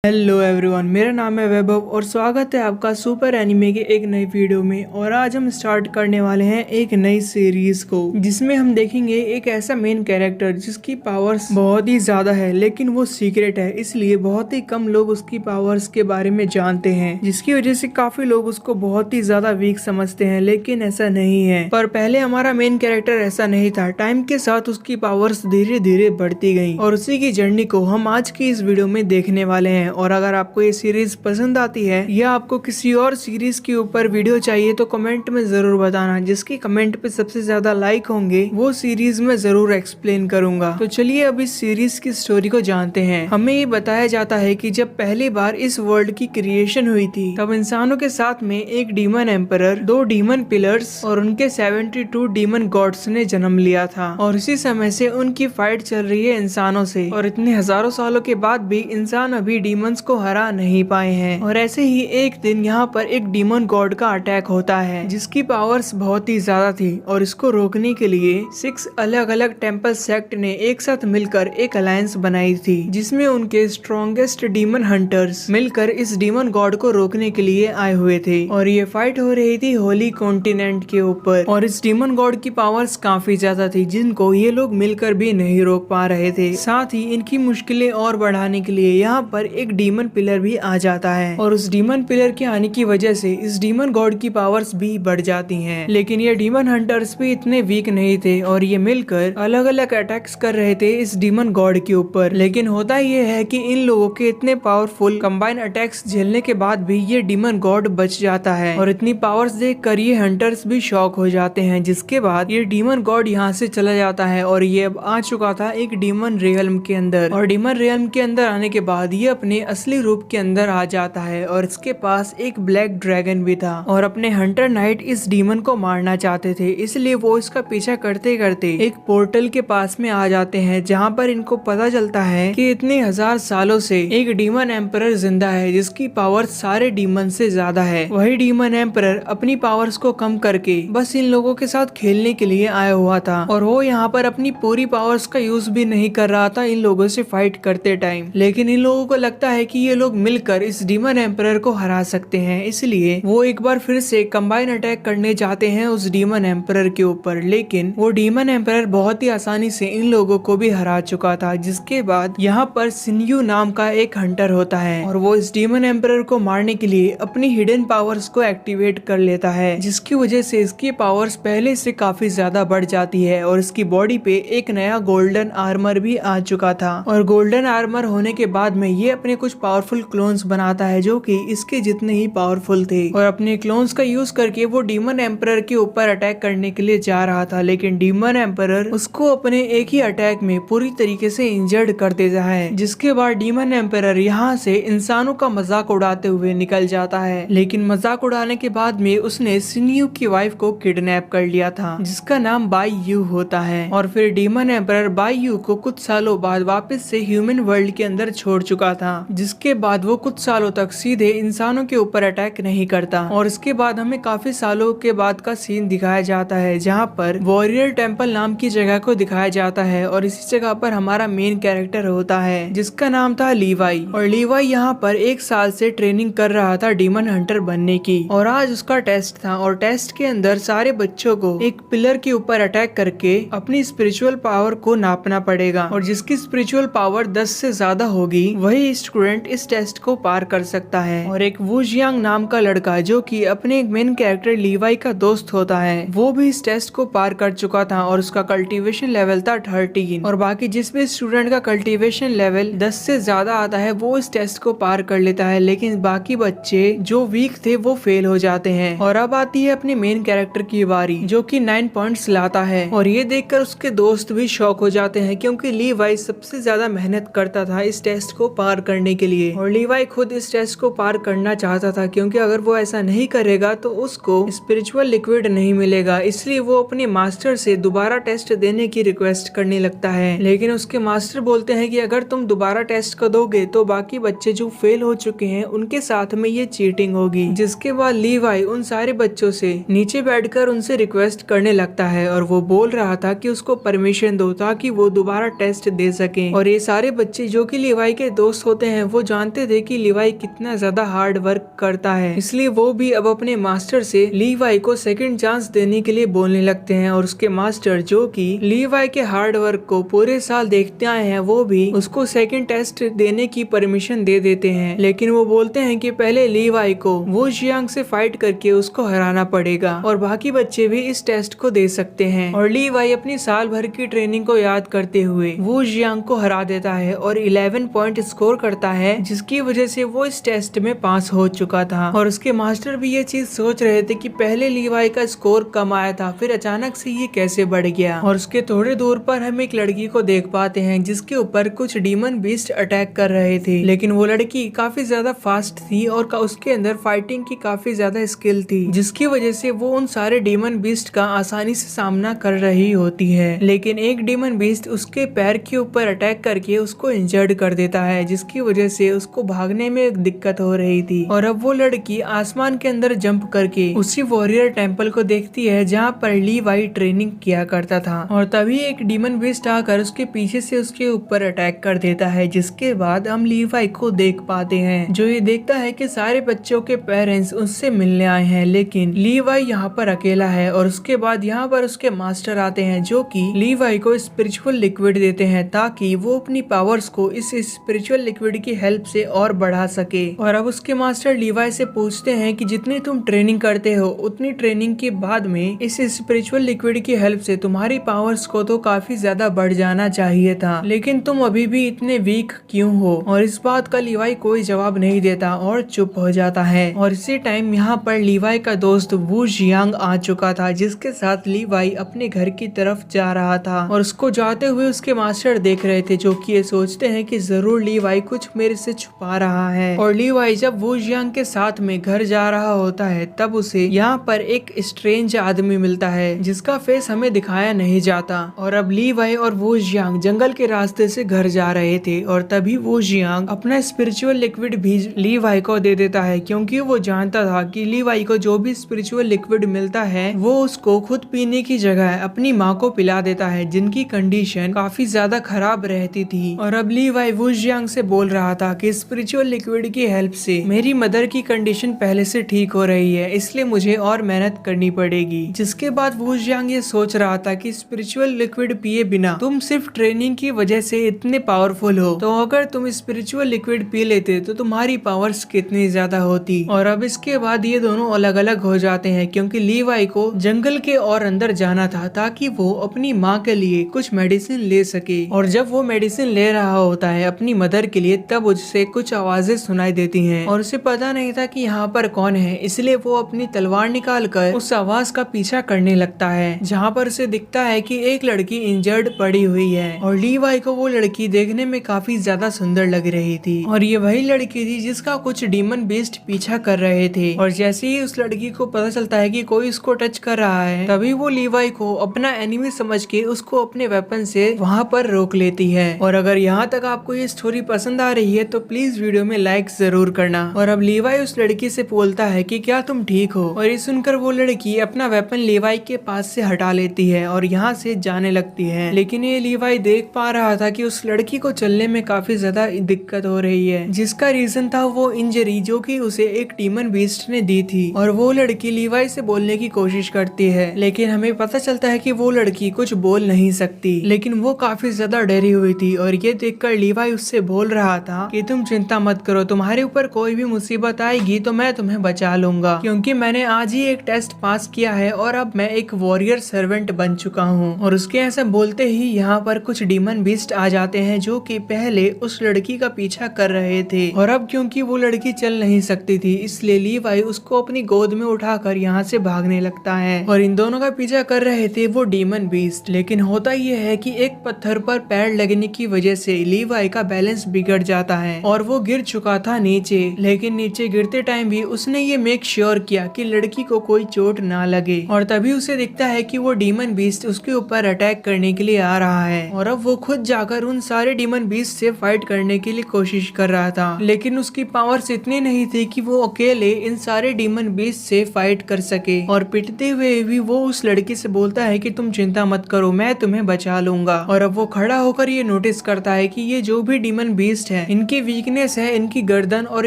Hello everyone, मेरा नाम है वैभव और स्वागत है आपका सुपर एनिमे के एक नई वीडियो में। और आज हम स्टार्ट करने वाले हैं एक नई सीरीज को, जिसमें हम देखेंगे एक ऐसा मेन कैरेक्टर जिसकी पावर्स बहुत ही ज्यादा है, लेकिन वो सीक्रेट है, इसलिए बहुत ही कम लोग उसकी पावर्स के बारे में जानते हैं, जिसकी वजह से काफी लोग उसको बहुत ही ज्यादा वीक समझते हैं। लेकिन ऐसा नहीं है। पर पहले हमारा मेन कैरेक्टर ऐसा नहीं था। टाइम के साथ उसकी पावर्स धीरे धीरे बढ़ती गई और उसी की जर्नी को हम आज की इस वीडियो में देखने वाले हैं। और अगर आपको ये सीरीज पसंद आती है या आपको किसी और सीरीज के ऊपर वीडियो चाहिए तो कमेंट में जरूर बताना। जिसकी कमेंट पे सबसे ज्यादा लाइक होंगे वो सीरीज में जरूर एक्सप्लेन करूंगा। तो चलिए अब इस सीरीज की स्टोरी को जानते हैं। हमें ये बताया जाता है कि जब पहली बार इस वर्ल्ड की क्रिएशन हुई थी, तब इंसानों के साथ में एक डीमन एम्परर, 2 डीमन पिलर्स और उनके 72 डीमन गॉड्स ने जन्म लिया था। और इसी समय से उनकी फाइट चल रही है इंसानों से। और इतने हजारों सालों के बाद भी इंसान अभी डीमंस को हरा नहीं पाए हैं। और ऐसे ही एक दिन यहाँ पर एक डीमन गॉड का अटैक होता है, जिसकी पावर्स बहुत ही ज्यादा थी। और इसको रोकने के लिए 6 अलग अलग टेम्पल सेक्ट ने एक साथ मिलकर एक अलायंस बनाई थी, जिसमें उनके स्ट्रॉन्गेस्ट डीमन हंटर्स मिलकर इस डीमन गॉड को रोकने के लिए आए हुए थे। और ये फाइट हो रही थी होली कॉन्टिनेंट के ऊपर। और इस डीमन गॉड की पावर्स काफी ज्यादा थी, जिनको ये लोग मिलकर भी नहीं रोक पा रहे थे। साथ ही इनकी मुश्किलें और बढ़ाने के लिए यहाँ पर एक डीमन पिलर भी आ जाता है। और उस डीमन पिलर के आने की वजह से इस डीमन गॉड की पावर्स भी बढ़ जाती हैं। लेकिन ये डीमन हंटर्स भी इतने वीक नहीं थे और ये मिलकर अलग अलग अटैक्स कर रहे थे इस डीमन गॉड के ऊपर। लेकिन होता ये है कि इन लोगों के इतने पावरफुल कंबाइन अटैक्स झेलने के बाद भी ये डीमन गॉड बच जाता है। और इतनी पावर्स देख कर ये हंटर्स भी शॉक हो जाते हैं। जिसके बाद ये डीमन गॉड यहाँ से चला जाता है और ये अब आ चुका था एक डीमन रियल्म के अंदर। और डीमन रियल्म के अंदर आने के बाद ये अपने असली रूप के अंदर आ जाता है। और इसके पास एक ब्लैक ड्रैगन भी था। और अपने हंटर नाइट इस डीमन को मारना चाहते थे, इसलिए वो इसका पीछा करते करते एक पोर्टल के पास में आ जाते हैं, जहाँ पर इनको पता चलता है कि इतने हजार सालों से एक डीमन एम्परर जिंदा है, जिसकी पावर सारे डीमन से ज्यादा है। वही डीमन एम्परर अपनी पावर्स को कम करके बस इन लोगों के साथ खेलने के लिए आया हुआ था। और वो यहाँ पर अपनी पूरी पावर्स का यूज भी नहीं कर रहा था इन लोगों से फाइट करते टाइम। लेकिन इन लोगों को लगता है कि ये लोग मिलकर इस डीमन एम्परर को हरा सकते हैं, इसलिए वो एक बार फिर से कंबाइन अटैक करने जाते हैं उस डीमन एम्परर के ऊपर। लेकिन वो डीमन एम्परर बहुत ही आसानी से इन लोगों को भी हरा चुका था। जिसके बाद यहाँ पर सिन्यू नाम का एक हंटर होता है और वो इस डीमन एम्परर को मारने के लिए अपनी हिडन पावर्स को एक्टिवेट कर लेता है, जिसकी वजह से इसकी पावर्स पहले से काफी ज्यादा बढ़ जाती है। और इसकी बॉडी पे एक नया गोल्डन आर्मर भी आ चुका था। और गोल्डन आर्मर होने के बाद में ये अपने कुछ पावरफुल क्लोन्स बनाता है, जो कि इसके जितने ही पावरफुल थे। और अपने क्लोन्स का यूज करके वो डीमन एम्परर के ऊपर अटैक करने के लिए जा रहा था। लेकिन डीमन एम्परर उसको अपने एक ही अटैक में पूरी तरीके से इंजर्ड कर देता है। जिसके बाद डीमन एम्परर यहाँ से इंसानों का मजाक उड़ाते हुए निकल जाता है। लेकिन मजाक उड़ाने के बाद में उसने सिन्यू की वाइफ को किडनैप कर लिया था, जिसका नाम बाई यू होता है। और फिर डीमन एम्परर बाई यू को कुछ सालों बाद वापस से ह्यूमन वर्ल्ड के अंदर छोड़ चुका था। जिसके बाद वो कुछ सालों तक सीधे इंसानों के ऊपर अटैक नहीं करता। और इसके बाद हमें काफी सालों के बाद का सीन दिखाया जाता है, जहाँ पर वॉरियर टेम्पल नाम की जगह को दिखाया जाता है। और इसी जगह पर हमारा मेन कैरेक्टर होता है, जिसका नाम था लीवाई। और लीवाई यहाँ पर 1 साल से ट्रेनिंग कर रहा था डीमन हंटर बनने की। और आज उसका टेस्ट था और टेस्ट के अंदर सारे बच्चों को एक पिलर के ऊपर अटैक करके अपनी स्पिरिचुअल पावर को नापना पड़ेगा। और जिसकी स्पिरिचुअल पावर 10 से ज्यादा होगी वही स्टूडेंट इस टेस्ट को पार कर सकता है। और एक वू जियांग नाम का लड़का, जो कि अपने मेन कैरेक्टर लीवाई का दोस्त होता है, वो भी इस टेस्ट को पार कर चुका था। और उसका कल्टीवेशन लेवल था 13। और बाकी जिस भी स्टूडेंट का कल्टीवेशन लेवल 10 से ज्यादा आता है वो इस टेस्ट को पार कर लेता है। लेकिन बाकी बच्चे जो वीक थे वो फेल हो जाते हैं। और अब आती है अपने मेन कैरेक्टर की बारी, जो कि 9 पॉइंट्स लाता है। और ये देखकर उसके दोस्त भी शॉक हो जाते हैं, क्योंकि लीवाई सबसे ज्यादा मेहनत करता था इस टेस्ट को पार करने के लिए। और लीवाई खुद इस टेस्ट को पार करना चाहता था, क्योंकि अगर वो ऐसा नहीं करेगा तो उसको स्पिरिचुअल लिक्विड नहीं मिलेगा। इसलिए वो अपने मास्टर से दोबारा टेस्ट देने की रिक्वेस्ट करने लगता है। लेकिन उसके मास्टर बोलते हैं कि अगर तुम दोबारा टेस्ट को दोगे तो बाकी बच्चे जो फेल हो चुके हैं उनके साथ में ये चीटिंग होगी। जिसके बाद लीवाई उन सारे बच्चों से नीचे बैठकर उनसे रिक्वेस्ट करने लगता है। और वो बोल रहा था कि उसको परमिशन दो ताकि वो दोबारा टेस्ट दे सके। और ये सारे बच्चे जो कि लीवाई के दोस्त होते हैं वो जानते थे कि लीवाई कितना ज्यादा हार्ड वर्क करता है, इसलिए वो भी अब अपने मास्टर से लीवाई को सेकंड चांस देने के लिए बोलने लगते हैं। और उसके मास्टर जो कि लीवाई के हार्ड वर्क को पूरे साल देखते आए हैं वो भी उसको सेकंड टेस्ट देने की परमिशन दे देते हैं, लेकिन वो बोलते हैं कि पहले लीवाई को वो जियांग से फाइट करके उसको हराना पड़ेगा और बाकी बच्चे भी इस टेस्ट को दे सकते हैं। और लीवाई अपनी साल भर की ट्रेनिंग को याद करते हुए वो जियांग को हरा देता है और 11 पॉइंट स्कोर करता है, जिसकी वजह से वो इस टेस्ट में पास हो चुका था। और उसके मास्टर भी ये चीज सोच रहे थे कि पहले लीवाई का स्कोर कम आया था, फिर अचानक से ये कैसे बढ़ गया। और उसके थोड़े दूर पर हम एक लड़की को देख पाते हैं जिसके ऊपर कुछ डीमन बीस्ट अटैक कर रहे थे, लेकिन वो लड़की काफी ज्यादा फास्ट थी और उसके अंदर फाइटिंग की काफी ज्यादा स्किल थी, जिसकी वजह से वो उन सारे डीमन बीस्ट का आसानी से सामना कर रही होती है। लेकिन एक डीमन बीस्ट उसके पैर के ऊपर अटैक करके उसको इंजर्ड कर देता है, जिसकी वजह से उसको भागने में दिक्कत हो रही थी। और अब वो लड़की आसमान के अंदर जंप करके उसी वॉरियर टेम्पल को देखती है जहाँ पर लीवाई ट्रेनिंग किया करता था। और तभी एक डीमन बीस्ट आकर उसके पीछे से उसके ऊपर अटैक कर देता है, जिसके बाद हम लीवाई को देख पाते हैं जो ये देखता है कि सारे बच्चों के पेरेंट्स उससे मिलने आए हैं, लेकिन लीवाई यहाँ पर अकेला है। और उसके बाद यहाँ पर उसके मास्टर आते हैं जो कि लीवाई को स्पिरिचुअल लिक्विड देते हैं ताकि वो अपनी पावर्स को इस स्पिरिचुअल लिक्विड की हेल्प से और बढ़ा सके। और अब उसके मास्टर लीवाई से पूछते हैं कि जितनी तुम ट्रेनिंग करते हो उतनी ट्रेनिंग के बाद में इस स्पिरिचुअल लिक्विड की हेल्प से तुम्हारी पावर्स को तो काफी ज्यादा बढ़ जाना चाहिए था, लेकिन तुम अभी भी इतने वीक क्यों हो। और इस बात का लीवाई कोई जवाब नहीं देता और चुप हो जाता है। और इसी टाइम यहाँ पर लीवाई का दोस्त वू जियांग आ चुका था, जिसके साथ लीवाई अपने घर की तरफ जा रहा था। और उसको जाते हुए उसके मास्टर देख रहे थे जो कि ये सोचते हैं कि जरूर लीवाई कुछ मेरे से छुपा रहा है। और लीवाई जब वू जियांग के साथ में घर जा रहा होता है तब उसे यहाँ पर एक स्ट्रेंज आदमी मिलता है जिसका फेस हमें दिखाया नहीं जाता। और अब लीवाई और वू जियांग जंगल के रास्ते से घर जा रहे थे और तभी वू जियांग अपना स्पिरिचुअल लिक्विड भी लीवाई को दे देता है, क्योंकि वो जानता था कि लीवाई को जो भी स्पिरिचुअल लिक्विड मिलता है वो उसको खुद पीने की जगह अपनी माँ को पिला देता है, जिनकी कंडीशन काफी ज्यादा खराब रहती थी। और अब लीवाई वू जियांग से बोल रहा था कि स्पिरिचुअल लिक्विड की हेल्प से मेरी मदर की कंडीशन पहले से ठीक हो रही है, इसलिए मुझे और मेहनत करनी पड़ेगी। जिसके बाद वू जियांग ये सोच रहा था कि स्पिरिचुअल लिक्विड पिए बिना तुम सिर्फ ट्रेनिंग की वजह से इतने पावरफुल हो, तो अगर तुम स्पिरिचुअल लिक्विड पी लेते तो तुम्हारी पावर्स कितनी ज्यादा होती। और अब इसके बाद ये दोनों अलग अलग हो जाते हैं, क्योंकि लीवाई को जंगल के और अंदर जाना था ताकि वो अपनी माँ के लिए कुछ मेडिसिन ले सके। और जब वो मेडिसिन ले रहा होता है अपनी मदर के लिए तब उससे कुछ आवाजें सुनाई देती हैं और उसे पता नहीं था कि यहाँ पर कौन है, इसलिए वो अपनी तलवार निकालकर उस आवाज का पीछा करने लगता है, जहाँ पर उसे दिखता है कि एक लड़की इंजर्ड पड़ी हुई है। और लीवाई को वो लड़की देखने में काफी ज्यादा सुंदर लग रही थी और ये वही लड़की थी जिसका कुछ डीमन बीस्ट पीछा कर रहे थे। और जैसे ही उस लड़की को पता चलता है कि कोई उसको टच कर रहा है तभी वो लीवाई को अपना एनिमी समझ के उसको अपने वेपन से वहाँ पर रोक लेती है। और अगर यहाँ तक आपको ये स्टोरी पसंद आ रही है तो प्लीज वीडियो में लाइक जरूर करना। और अब लीवाई उस लड़की से बोलता है कि क्या तुम ठीक हो, और ये सुनकर वो लड़की अपना वेपन लीवाई के पास से हटा लेती है और यहाँ से जाने लगती है। लेकिन ये लीवाई देख पा रहा था कि उस लड़की को चलने में काफी ज्यादा दिक्कत हो रही है, जिसका रीजन था वो इंजरी जो कि उसे एक डीमन बीस्ट ने दी थी। और वो लड़की लीवाई से बोलने की कोशिश करती है, लेकिन हमें पता चलता है कि वो लड़की कुछ बोल नहीं सकती, लेकिन वो काफी ज्यादा डरी हुई थी। और ये देखकर लीवाई उससे बोल रहा था कि तुम चिंता मत करो, तुम्हारे ऊपर कोई भी मुसीबत आएगी तो मैं तुम्हें बचा लूंगा, क्योंकि मैंने आज ही एक टेस्ट पास किया है और अब मैं एक वॉरियर सर्वेंट बन चुका हूँ। और उसके ऐसा बोलते ही यहाँ पर कुछ डीमन बीस्ट आ जाते हैं जो कि पहले उस लड़की का पीछा कर रहे थे। और अब क्योंकि वो लड़की चल नहीं सकती थी इसलिए लीवाई उसको अपनी गोद में उठाकर यहाँ से भागने लगता है। और इन दोनों का पीछा कर रहे थे वो डीमन बीस्ट। लेकिन होता ये है कि एक पत्थर पर पैर लगने की वजह से लीवाई का बैलेंस बिगड़ जाता है और वो गिर चुका था नीचे। लेकिन नीचे गिरते टाइम भी उसने ये मेक श्योर किया कि लड़की को कोई चोट ना लगे। और तभी उसे दिखता है कि वो डीमन बीस्ट उसके ऊपर अटैक करने के लिए आ रहा है। और अब वो खुद जाकर उन सारे डीमन बीस्ट से फाइट करने के लिए कोशिश कर रहा था, लेकिन उसकी पावर्स इतनी नहीं थी कि वो अकेले इन सारे डीमन बीस्ट से फाइट कर सके। और पिटते हुए भी वो उस लड़की से बोलता है कि तुम चिंता मत करो, मैं तुम्हें बचा लूंगा। और अब वो खड़ा होकर ये नोटिस करता है कि ये जो भी डीमन बीस्ट है है। इनकी वीकनेस है इनकी गर्दन और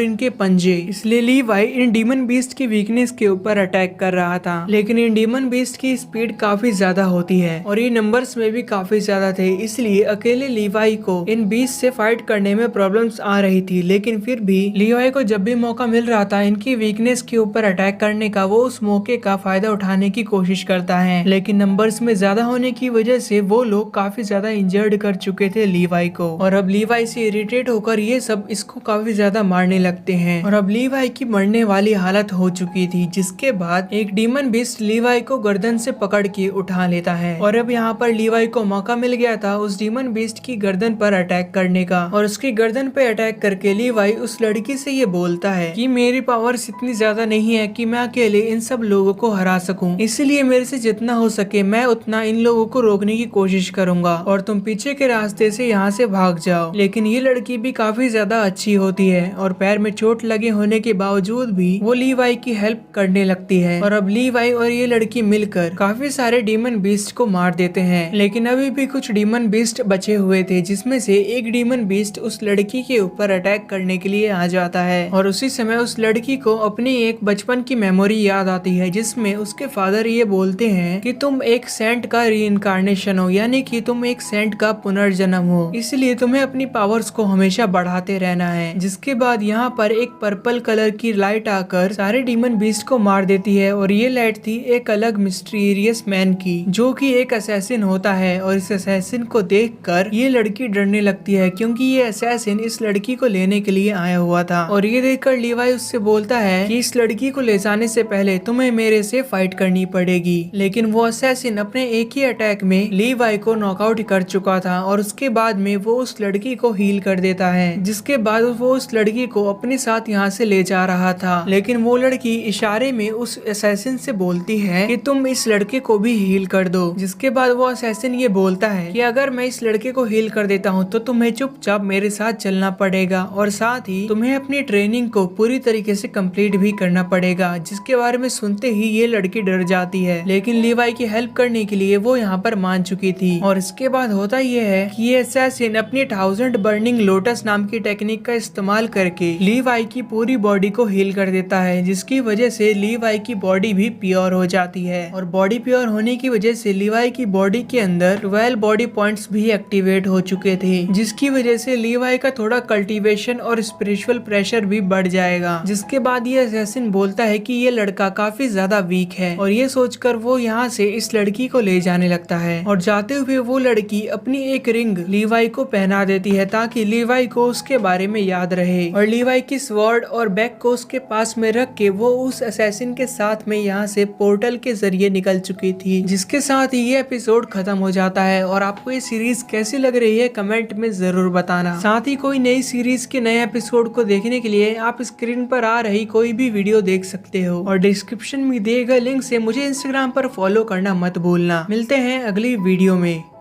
इनके पंजे, इसलिए लीवाई इन डीमन बीस्ट की वीकनेस के ऊपर अटैक कर रहा था। लेकिन इन डीमन बीस्ट की स्पीड काफी ज्यादा होती है और ये नंबर्स में भी काफी ज्यादा थे, इसलिए अकेले लीवाई को इन बीस्ट से फाइट करने में प्रॉब्लम्स आ रही थी। लेकिन फिर भी लीवाई को जब भी मौका मिल रहा था इनकी वीकनेस के ऊपर अटैक करने का, वो उस मौके का फायदा उठाने की कोशिश करता है। लेकिन नंबर्स में ज्यादा होने की वजह से वो लोग काफी ज्यादा इंजर्ड कर चुके थे लीवाई को, और अब लीवाई से इरिटेट होकर ये सब इसको काफी ज्यादा मारने लगते हैं और अब लीवाई की मरने वाली हालत हो चुकी थी। जिसके बाद एक डीमन बीस्ट लीवाई को गर्दन से पकड़ के उठा लेता है और अब यहाँ पर लीवाई को मौका मिल गया था उस डीमन बीस्ट की गर्दन पर अटैक करने का, और उसकी गर्दन पे अटैक करके लीवाई उस लड़की से ये बोलता है कि मेरी पावर्स इतनी ज्यादा नहीं है कि मैं अकेले इन सब लोगों को हरा सकूं, इसलिए मेरे से जितना हो सके मैं उतना इन लोगों को रोकने की कोशिश करूंगा और तुम पीछे के रास्ते से यहाँ से भाग जाओ। लेकिन ये लड़की भी काफी ज्यादा अच्छी होती है और पैर में चोट लगे होने के बावजूद भी वो लीवाई की हेल्प करने लगती है और अब लीवाई और ये लड़की मिलकर काफी सारे डीमन बीस्ट को मार देते हैं। लेकिन अभी भी कुछ डीमन बीस्ट बचे हुए थे, जिसमें से एक डीमन बीस्ट उस लड़की के ऊपर अटैक करने के लिए आ जाता है और उसी समय उस लड़की को अपनी एक बचपन की मेमोरी याद आती है, जिसमें उसके फादर ये बोलते हैं कि तुम एक सेंट का रीइंकार्नेशन हो, यानी कि तुम एक सेंट का पुनर्जन्म हो, इसलिए तुम्हें अपनी पावर्स को हमेशा बढ़ाते रहना है। जिसके बाद यहाँ पर एक पर्पल कलर की लाइट आकर सारे डीमन बीस्ट को मार देती है और ये लाइट थी एक अलग मिस्टीरियस मैन की, जो कि एक असैसिन होता है। और इस असैसिन को देखकर ये लड़की डरने लगती है, क्योंकि ये असैसिन इस लड़की को लेने के लिए आया हुआ था। और ये देखकर लीवाई उससे बोलता है कि इस लड़की को ले जाने से पहले तुम्हें मेरे से फाइट करनी पड़ेगी। लेकिन वो असैसिन अपने एक ही अटैक में लीवाई को नॉकआउट कर चुका था और उसके बाद में वो उस लड़की को हील कर देता है। जिसके बाद वो उस लड़की को अपने साथ यहाँ से ले जा रहा था, लेकिन वो लड़की इशारे में उस असैसिन से बोलती है कि तुम इस लड़के को भी हील कर दो। जिसके बाद वो असैसिन ये बोलता है कि अगर मैं इस लड़के को हील कर देता हूँ तो तुम्हें चुपचाप मेरे साथ चलना पड़ेगा और साथ ही तुम्हें अपनी ट्रेनिंग को पूरी तरीके से कंप्लीट भी करना पड़ेगा। जिसके बारे में सुनते ही ये लड़की डर जाती है, लेकिन लीवाई की हेल्प करने के लिए वो यहाँ पर मान चुकी थी। और इसके बाद होता ये है कि ये असैसिन अपनी 1000 बर्निंग लोटस नाम की टेक्निक का इस्तेमाल करके लीवाई की पूरी बॉडी को हील कर देता है, जिसकी वजह से लीवाई की बॉडी भी प्योर हो जाती है। और बॉडी प्योर होने की वजह से लीवाई की बॉडी के अंदर 12 बॉडी पॉइंट्स भी एक्टिवेट हो चुके थे, जिसकी वजह से लीवाई का थोड़ा कल्टीवेशन और स्पिरिचुअल प्रेशर भी बढ़ जाएगा। जिसके बाद ये असैसिन बोलता है कि ये लड़का काफी ज्यादा वीक है और ये सोचकर वो यहाँ से इस लड़की को ले जाने लगता है। और जाते हुए वो लड़की अपनी एक रिंग लीवाई को पहना देती है ताकि लीवाई को उसके बारे में याद रहे, और लीवाई की स्वॉर्ड और बैग को उसके पास में रख के वो उस असैसिन के साथ में यहाँ से पोर्टल के जरिए निकल चुकी थी। जिसके साथ ये एपिसोड खत्म हो जाता है। और आपको ये सीरीज कैसी लग रही है कमेंट में जरूर बताना। साथ ही कोई नई सीरीज के नए एपिसोड को देखने के लिए आप स्क्रीन पर आ रही कोई भी वीडियो देख सकते हो, और डिस्क्रिप्शन में दिए गए लिंक से मुझे इंस्टाग्राम पर फॉलो करना मत भूलना। मिलते हैं अगली वीडियो में।